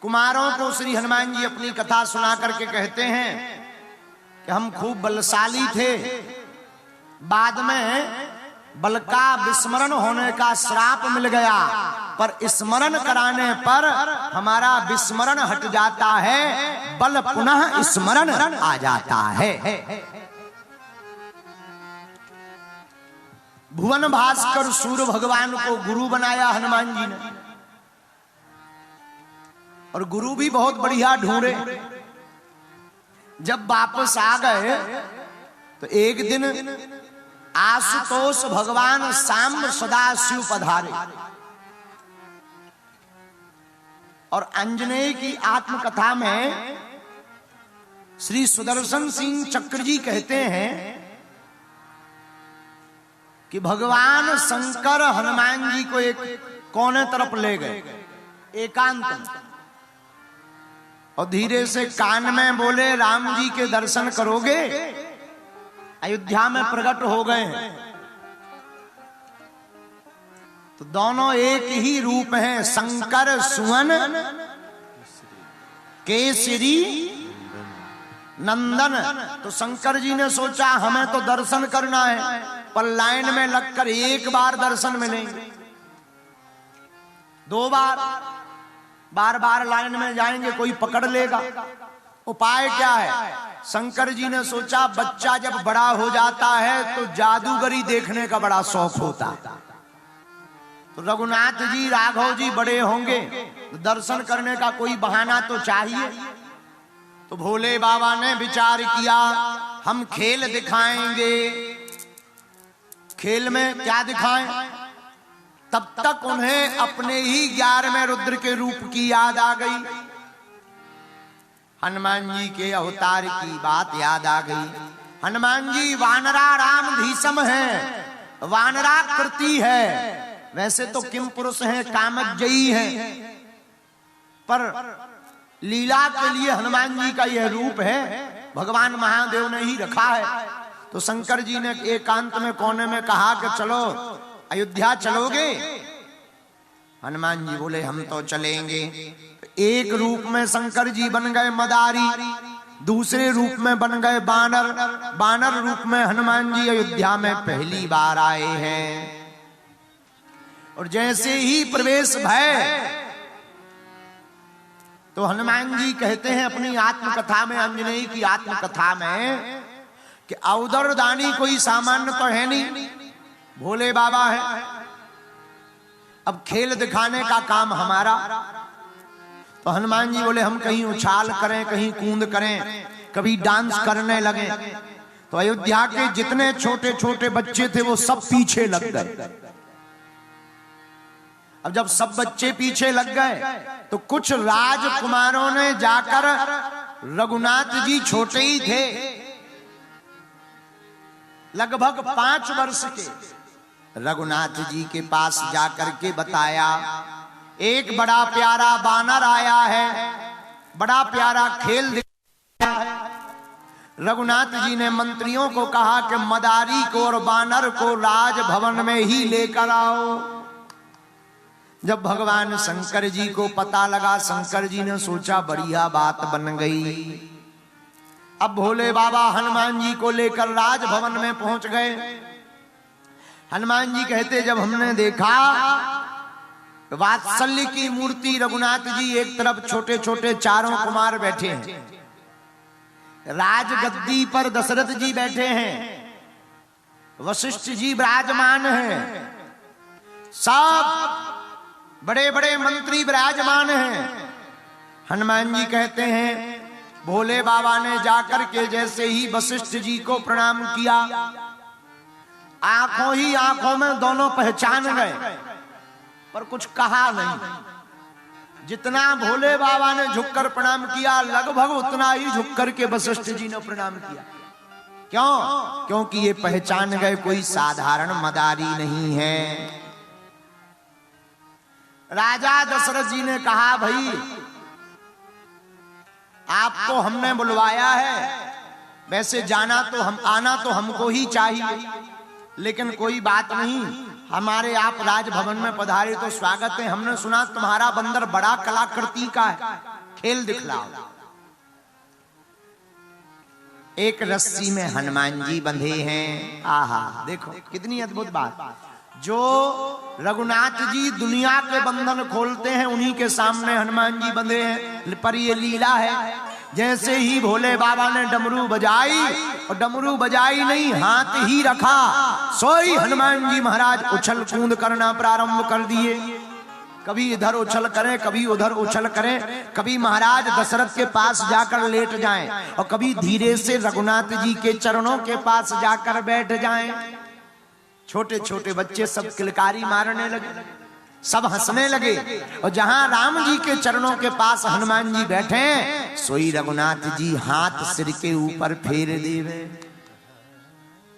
कुमारों को श्री हनुमान जी अपनी कथा सुना करके कहते हैं कि हम खूब बलशाली थे, बाद में बल का विस्मरण होने का श्राप मिल गया, पर स्मरण कराने पर हमारा विस्मरण हट जाता है, बल पुनः स्मरण आ जाता है। भुवन भास्कर सूर्य भगवान को गुरु बनाया हनुमान जी ने, और गुरु भी बहुत बढ़िया ढूंढे। जब वापस आ गए तो एक दिन आशुतोष भगवान सांब सदाशिव पधारे और अंजनेय की आत्मकथा में श्री सुदर्शन सिंह चक्र जी कहते हैं कि भगवान शंकर हनुमान जी को एक कोने तरफ ले गए एकांत में, और धीरे से कान में बोले, राम जी के दर्शन करोगे, अयोध्या में प्रकट हो गए हैं। तो दोनों एक ही रूप हैं, शंकर सुवन केसरी नंदन। तो शंकर जी ने सोचा हमें तो दर्शन करना है, पर लाइन में लगकर एक बार दर्शन मिलेंगे, दो बार बार लाइन में जाएंगे कोई पकड़ लेगा। उपाय क्या है? शंकर जी ने सोचा बच्चा जब बड़ा हो जाता है तो जादूगरी देखने का बड़ा शौक होता है, तो रघुनाथ जी राघव जी बड़े होंगे तो दर्शन करने का कोई बहाना तो चाहिए। तो भोले बाबा ने विचार किया हम खेल दिखाएंगे। खेल में क्या दिखाएं? तब तक उन्हें अपने ही 11वें रुद्र के रूप की याद आ गई, हनुमान जी के अवतार की बात याद आ गई। हनुमान जी वानरा राम धीसम है, वानराकृति है, वैसे तो किम पुरुष हैं, कामजयी हैं, पर लीला के लिए हनुमान जी का यह रूप है, भगवान महादेव ने ही रखा है। तो शंकर जी ने एकांत में कोने में कहा कि चलो अयोध्या चलोगे? हनुमान जी बोले हम तो चलेंगे। एक रूप में शंकर जी बन गए मदारी, दूसरे रूप में बन गए बानर, बानर रूप में हनुमान जी अयोध्या में पहली बार आए हैं। और जैसे ही प्रवेश भय तो हनुमान जी कहते हैं अपनी आत्मकथा में, अंजनेय की आत्मकथा में, कि औदर दानी कोई सामान्य तो है नहीं, भोले बाबा है, अब खेल दिखाने का काम हमारा। तो हनुमान जी बोले हम कहीं उछाल करें, कहीं कूद करें, कभी डांस करने लगे। तो अयोध्या के जितने छोटे छोटे बच्चे थे वो सब पीछे लग गए। अब जब सब बच्चे पीछे लग गए तो कुछ राजकुमारों ने जाकर, रघुनाथ जी छोटे ही थे, लगभग 5 वर्ष के, रघुनाथ जी के पास जाकर के बताया एक बड़ा प्यारा बानर आया है, बड़ा प्यारा खेल दिखाया है। रघुनाथ जी ने मंत्रियों को कहा कि मदारी को और बानर को राजभवन में ही लेकर आओ। जब भगवान शंकर जी को पता लगा, शंकर जी ने सोचा बढ़िया बात बन गई। अब भोले बाबा हनुमान जी को लेकर राजभवन में पहुंच गए। हनुमान जी कहते जब हमने देखा वात्सल्य की मूर्ति रघुनाथ जी एक तरफ, छोटे छोटे चारों कुमार बैठे हैं, राजगद्दी पर दशरथ जी बैठे हैं, वशिष्ठ जी विराजमान हैं, सब बड़े बड़े मंत्री विराजमान हैं। हनुमान जी कहते हैं भोले बाबा ने जाकर के जैसे ही वशिष्ठ जी को प्रणाम किया, आंखों ही आंखों में दोनों पहचान गए, पर कुछ कहा नहीं। जितना भोले बाबा ने झुककर प्रणाम किया, लगभग उतना ही झुककर के वशिष्ठ जी ने प्रणाम किया। क्यों? क्योंकि ये पहचान गए कोई साधारण मदारी नहीं है। राजा दशरथ जी ने कहा भाई आपको हमने बुलवाया है, वैसे आना तो हमको ही चाहिए, लेकिन कोई बात नहीं, हमारे आप राजभवन में पधारे तो स्वागत है। हमने सुना तुम्हारा बंदर बड़ा कलाकृति का है, खेल दिखलाओ। एक रस्सी में हनुमान जी बंधे हैं। आहा, देखो कितनी अद्भुत बात। जो रघुनाथ जी दुनिया के बंधन खोलते हैं, उन्हीं के सामने हनुमान जी बंधे हैं। पर ये लीला है, जैसे ही भोले बाबा ने डमरू बजाई, और डमरू बजाई नहीं, हाथ ही रखा, सोई हनुमान जी महाराज उछल कूद करना प्रारंभ कर दिए। कभी इधर उछल करें, कभी उधर उछल करें, कभी महाराज दशरथ के पास जाकर लेट जाएं, और कभी धीरे से रघुनाथ जी के चरणों के पास जाकर बैठ जाएं। छोटे छोटे बच्चे सब किलकारी मारने लगे, सब हंसने लगे। और जहां राम जी के चरणों के पास हनुमान जी बैठे, सोई रघुनाथ जी हाथ सिर के ऊपर फेर देवे।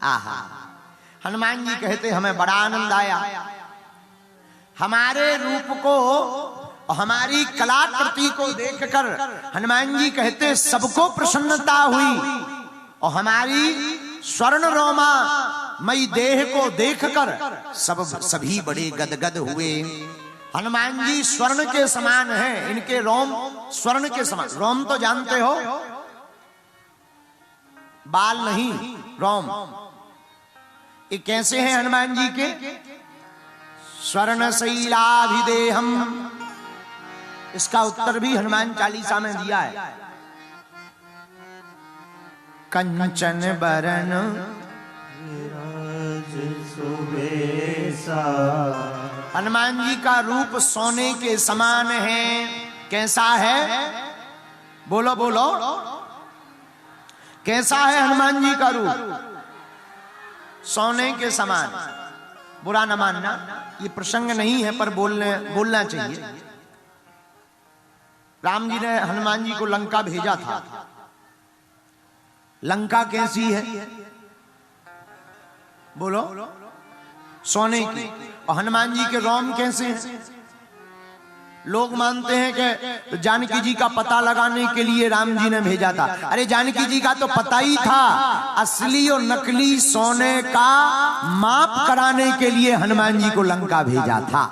आहा, हनुमान जी कहते हमें बड़ा आनंद आया। हमारे रूप को, हमारी कलाकृति को देखकर हनुमान जी कहते सबको प्रसन्नता हुई, और हमारी स्वर्ण रोमा मई देह को देखकर सभी बड़े गदगद हुए। हनुमान जी स्वर्ण के समान हैं, इनके रोम स्वर्ण के समान। रोम तो जानते हो, बाल नहीं, रोम। ये कैसे हैं हनुमान जी के? स्वर्ण शैलाभिदेहम। इसका उत्तर भी हनुमान चालीसा में दिया है। कंचन बरन हनुमान जी का रूप सोने के समान है। कैसा है? बोलो बोलो, कैसा है हनुमान जी का रूप? सोने के समान। बुरा न मानना, ये प्रसंग नहीं है, पर बोलना चाहिए। राम जी ने हनुमान जी को लंका भेजा था। लंका कैसी है? बोलो, सोने की। और हनुमान जी के रोम कैसे हैं? लोग मानते हैं कि जानकी जी का पता लगाने के लिए राम जी ने भेजा था। अरे जानकी जी का तो पता ही था, असली और नकली सोने का माप कराने के लिए हनुमान जी को लंका भेजा था।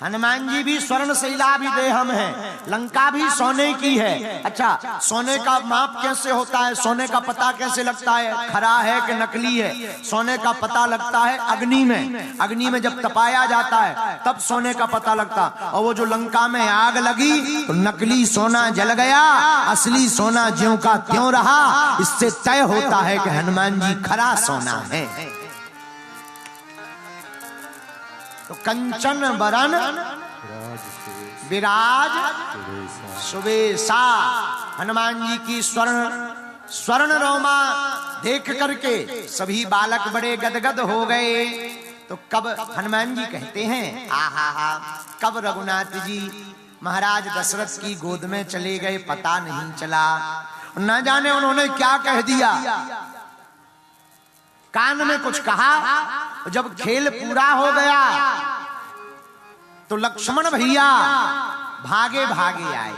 हनुमान जी भी स्वर्ण शैलाभिदेहम है, लंका भी सोने की है। अच्छा, सोने का माप कैसे होता है? सोने का पता कैसे लगता है खरा है कि नकली है? सोने का पता लगता है अग्नि में। अग्नि में जब तपाया जाता है तब सोने का पता लगता। और वो जो लंका में आग लगी तो नकली सोना जल गया, असली सोना ज्यों का त्यों रहा। इससे तय होता है कि हनुमान जी खरा सोना है। तो कंचन बरन विराज सुबेसा। हनुमान जी की स्वर्ण रोमा देख करके सभी बालक बड़े गदगद हो गए। तो कब हनुमान जी कहते हैं, आहा, कब रघुनाथ जी महाराज दशरथ की गोद में चले गए पता नहीं चला। न जाने उन्होंने क्या कह दिया, कान में कुछ कहा। जब खेल पूरा हो गया तो लक्ष्मण भैया भागे भागे आए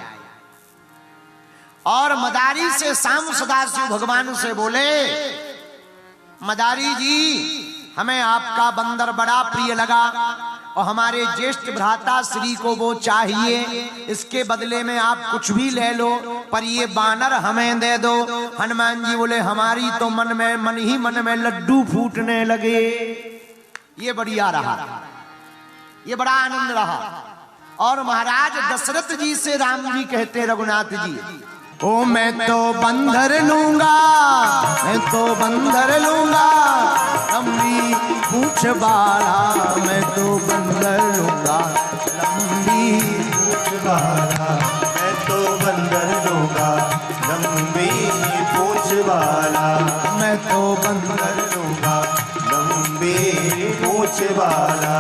और मदारी से शाम सदाशिव भगवान से बोले, मदारी जी, हमें आपका बंदर बड़ा प्रिय लगा और हमारे ज्येष्ठ भ्राता श्री को वो चाहिए। इसके बदले में आप कुछ भी ले लो, पर ये बानर हमें दे दो। हनुमान जी बोले, हमारी तो मन ही मन में लड्डू फूटने लगे। ये बढ़िया रहा, ये बड़ा आनंद रहा। और महाराज दशरथ जी से राम जी कहते, रघुनाथ जी, ओ मैं तो बंदर लूंगा, मैं तो बंदर लूंगा, लंबी पूंछ वाला, मैं तो बंदर लूंगा, लंबी पूंछ वाला, मैं तो बंदर लूंगा, लंबी पूंछ वाला, मैं तो बंदर लूंगा, लंबी पूंछ वाला।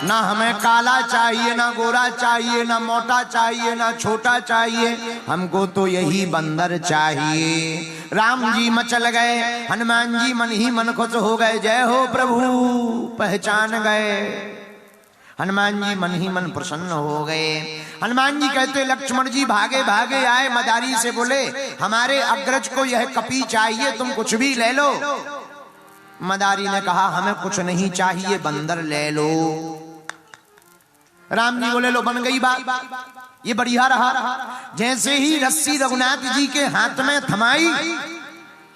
ना हमें काला चाहिए, ना गोरा चाहिए, ना मोटा चाहिए, ना छोटा चाहिए, हमको तो यही बंदर चाहिए। राम जी मचल गए, हनुमान जी मन ही मन खुश हो गए। जय हो प्रभु, पहचान गए। हनुमान जी मन ही मन प्रसन्न हो गए। हनुमान जी कहते, लक्ष्मण जी भागे भागे आए, मदारी से बोले, हमारे अग्रज को यह कपी चाहिए, तुम कुछ भी ले लो। मदारी ने कहा, हमें कुछ नहीं चाहिए, बंदर ले लो। राम जी बोले लो बन गई बात, ये बढ़िया रहा। जैसे ही रस्सी रघुनाथ जी के हाथ में थमाई,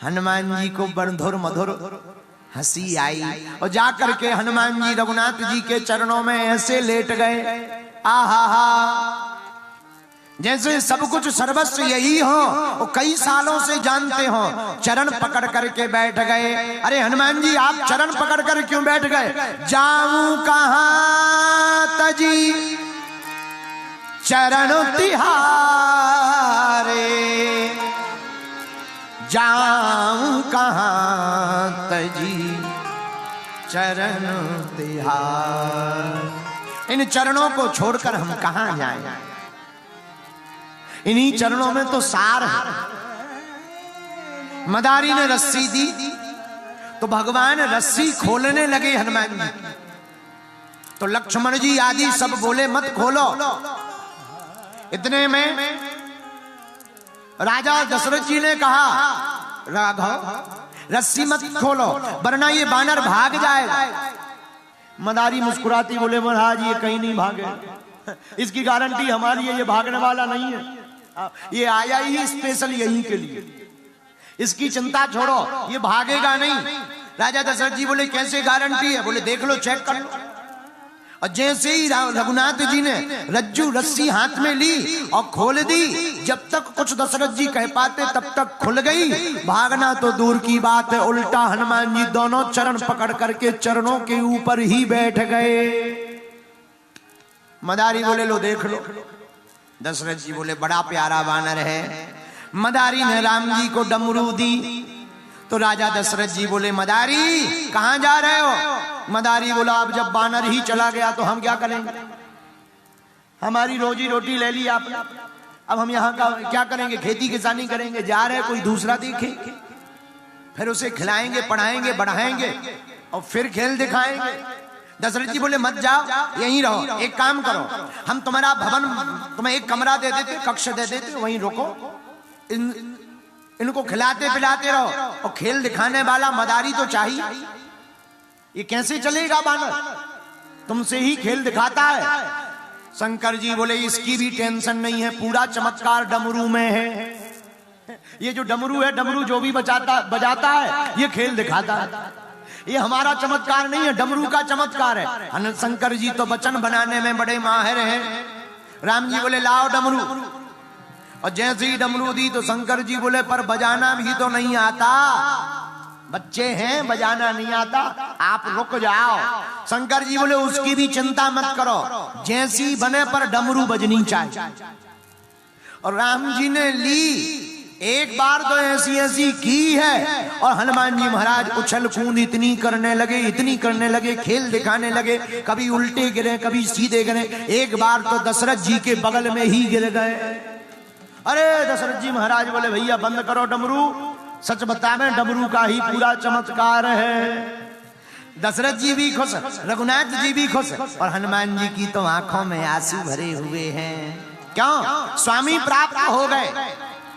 हनुमान जी को बड़धुर मधुर हंसी आई और जाकर के हनुमान जी रघुनाथ जी के चरणों में ऐसे लेट गए। आहा हा, जैसे सब कुछ सर्वस्व यही हो और कई सालों से जानते हो। चरण पकड़ करके बैठ गए। अरे हनुमान जी आप चरण पकड़ कर क्यों बैठ गए? जाऊं कहां तजी चरण तिहारे, जाऊं कहां तजी चरण तिहार। इन चरणों को छोड़कर हम कहां जाएं? इन्हीं चरणों में तो सार है। मदारी ने रस्सी दी तो भगवान रस्सी खोलने लगे हनुमान जी, तो लक्ष्मण जी आदि सब बोले मत खोलो। इतने में राजा दशरथ जी ने कहा राघव रस्सी मत खोलो वरना ये बानर भाग जाएगा। मदारी मुस्कुराती बोले महाराज ये कहीं नहीं भागे, इसकी गारंटी हमारी है, ये भागने वाला नहीं है, ये आया ही स्पेशल यहीं के लिए, इसकी चिंता छोड़ो, ये भागेगा नहीं। राजा दशरथ जी बोले कैसे गारंटी है? बोले देख लो, चेक कर लो। और जैसे ही रघुनाथ जी ने रज्जू रस्सी हाथ में ली और खोल दी, जब तक कुछ दशरथ जी कह पाते तब तक खुल गई। भागना तो दूर की बात है, उल्टा हनुमान जी दोनों चरण पकड़ करके चरणों के ऊपर ही बैठ गए। मदारी बोले लो देख लो। दशरथ जी बोले बड़ा प्यारा वानर है। मदारी ने राम जी को डमरू दी तो राजा दशरथ जी बोले मदारी कहां जा रहे हो? मदारी बोला अब जब वानर ही चला गया तो हम क्या करेंगे, हमारी रोजी रोटी ले ली आपने, अब हम यहाँ का क्या करेंगे, खेती किसानी करेंगे, जा रहे कोई दूसरा देखे, फिर उसे खिलाएंगे पढ़ाएंगे बढ़ाएंगे और फिर खेल दिखाएंगे। दशरथ जी बोले मत जाओ, यहीं रहो, एक काम करो, हम तुम्हारा भवन, तुम्हें एक कमरा दे देते, कक्ष दे देते, वहीं रुको, इनको खिलाते पिलाते रहो और खेल दिखाने वाला मदारी तो चाहिए। ये कैसे चलेगा बानर, तुमसे ही खेल दिखाता है। शंकर जी बोले इसकी भी टेंशन नहीं है, पूरा चमत्कार डमरू में है। ये जो डमरू है, डमरू जो भी बजाता है ये खेल दिखाता है, ये हमारा चमत्कार नहीं है, डमरू का चमत्कार है। शंकर जी तो वचन बनाने में बड़े माहिर हैं। राम जी बोले लाओ डमरू, और जैसे ही डमरू दी तो शंकर जी बोले पर बजाना भी तो नहीं आता, बच्चे हैं बजाना नहीं आता, आप रुक जाओ। शंकर जी बोले उसकी भी चिंता मत करो, जैसी बने पर डमरू बजनी चाहिए। और राम जी ने ली, एक बार तो ऐसी ऐसी की है, और हनुमान जी महाराज उछल कूद इतनी करने लगे, इतनी करने लगे, खेल दिखाने लगे, कभी उल्टे गिरे कभी सीधे गिरे। एक बार तो दशरथ जी के बगल में ही गिर गए। अरे दशरथ जी महाराज बोले भैया बंद करो डमरू, सच बतावे डमरू का ही पूरा चमत्कार है। दशरथ जी भी खुश, रघुनाथ जी भी खुश, और हनुमान जी की तो आंखों में आंसू भरे हुए हैं। क्यों? स्वामी प्राप्त हो गए।